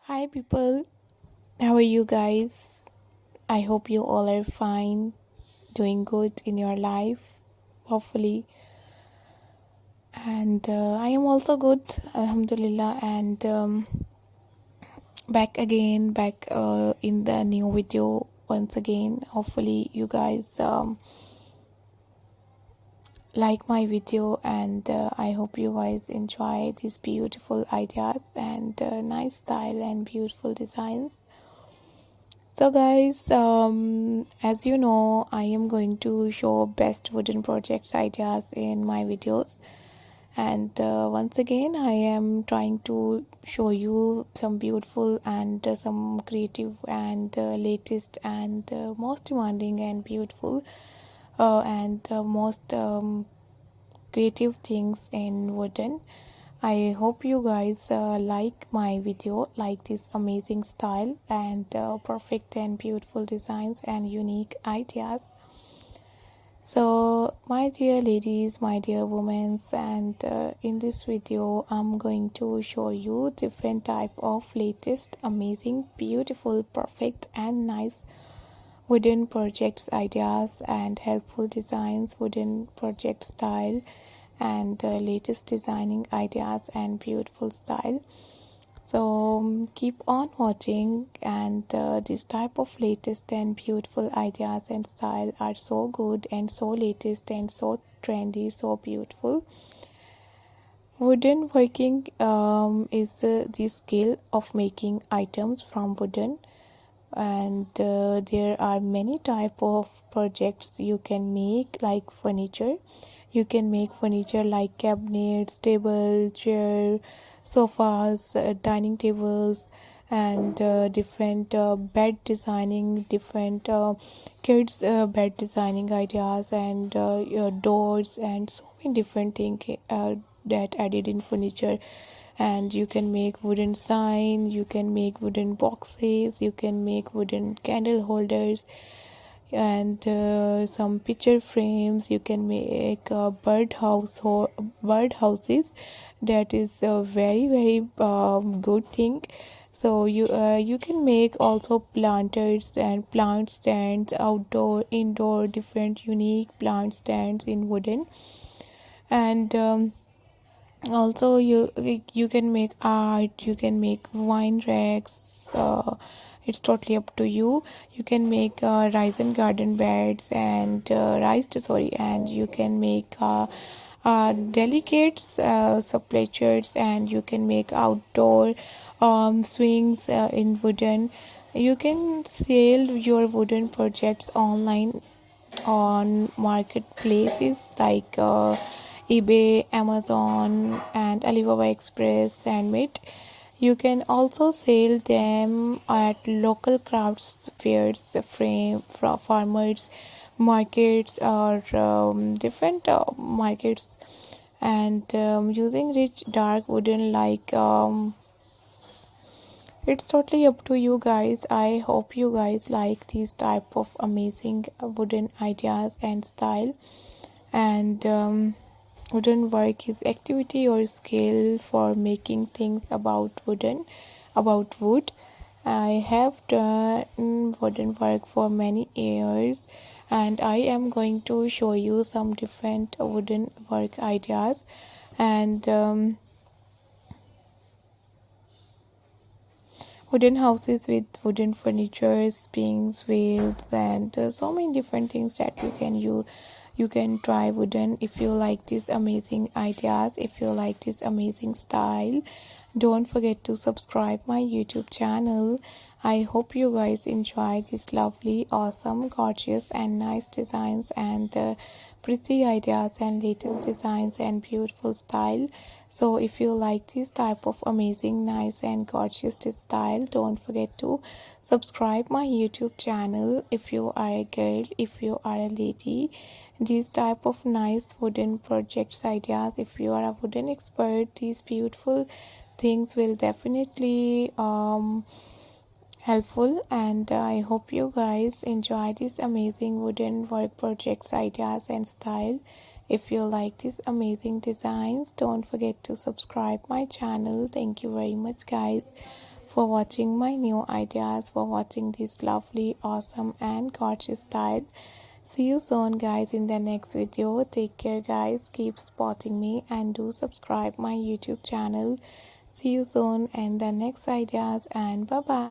Hi, people. How are you guys? I hope you all are fine, doing good in your life, hopefully. And I am also good, Alhamdulillah. And back in the new video once again. Hopefully, you guys like my video, and I hope you guys enjoy these beautiful ideas and nice style and beautiful designs. So guys, as you know, I am going to show best wooden projects ideas in my videos, and once again I am trying to show you some beautiful and some creative and latest and most demanding and beautiful and most creative things in wooden. I hope you guys like my video, like this amazing style and perfect and beautiful designs and unique ideas. So my dear ladies, my dear women, and in this video I'm going to show you different type of latest amazing beautiful perfect and nice wooden projects ideas and helpful designs, wooden project style and latest designing ideas and beautiful style. So keep on watching, and this type of latest and beautiful ideas and style are so good and so latest and so trendy, so beautiful. Wooden working is the skill of making items from wooden, and there are many type of projects you can make, like furniture. You can make furniture like cabinets, table, chair, sofas, dining tables, and different bed designing, different kids bed designing ideas, and doors, and so many different things that added in furniture. And you can make wooden sign, you can make wooden boxes, you can make wooden candle holders, and some picture frames. You can make bird houses. That is a very good thing. So you can make also planters and plant stands, outdoor, indoor, different unique plant stands in wooden. And also you can make art, you can make wine racks. It's totally up to you. You can make rice and garden beds and and you can make delicate sculptures, and you can make outdoor swings in wooden. You can sell your wooden projects online on marketplaces like eBay, Amazon, and Alibaba Express and Meet. You can also sell them at local crafts fairs, farmers markets, or different markets. And using rich dark wooden, like it's totally up to you guys. I hope you guys like these type of amazing wooden ideas and style. And wooden work is activity or skill for making things about wood. I have done wooden work for many years, and I am going to show you some different wooden work ideas. And wooden houses with wooden furniture, springs, wheels, and so many different things that you can try wooden. If you like these amazing ideas, if you like this amazing style, don't forget to subscribe my YouTube channel. I hope you guys enjoy these lovely, awesome, gorgeous, and nice designs and pretty ideas and latest designs and beautiful style. So if you like this type of amazing, nice, and gorgeous style, don't forget to subscribe my YouTube channel. If you are a girl, if you are a lady, these type of nice wooden projects ideas, if you are a wooden expert, these beautiful things will definitely helpful. And I hope you guys enjoy this amazing wooden work projects ideas and style. If you like these amazing designs, don't forget to subscribe my channel. Thank you very much guys for watching my new ideas, for watching this lovely, awesome, and gorgeous style. See you soon, guys, in the next video. Take care, guys. Keep spotting me and do subscribe my YouTube channel. See you soon in the next ideas, and bye bye.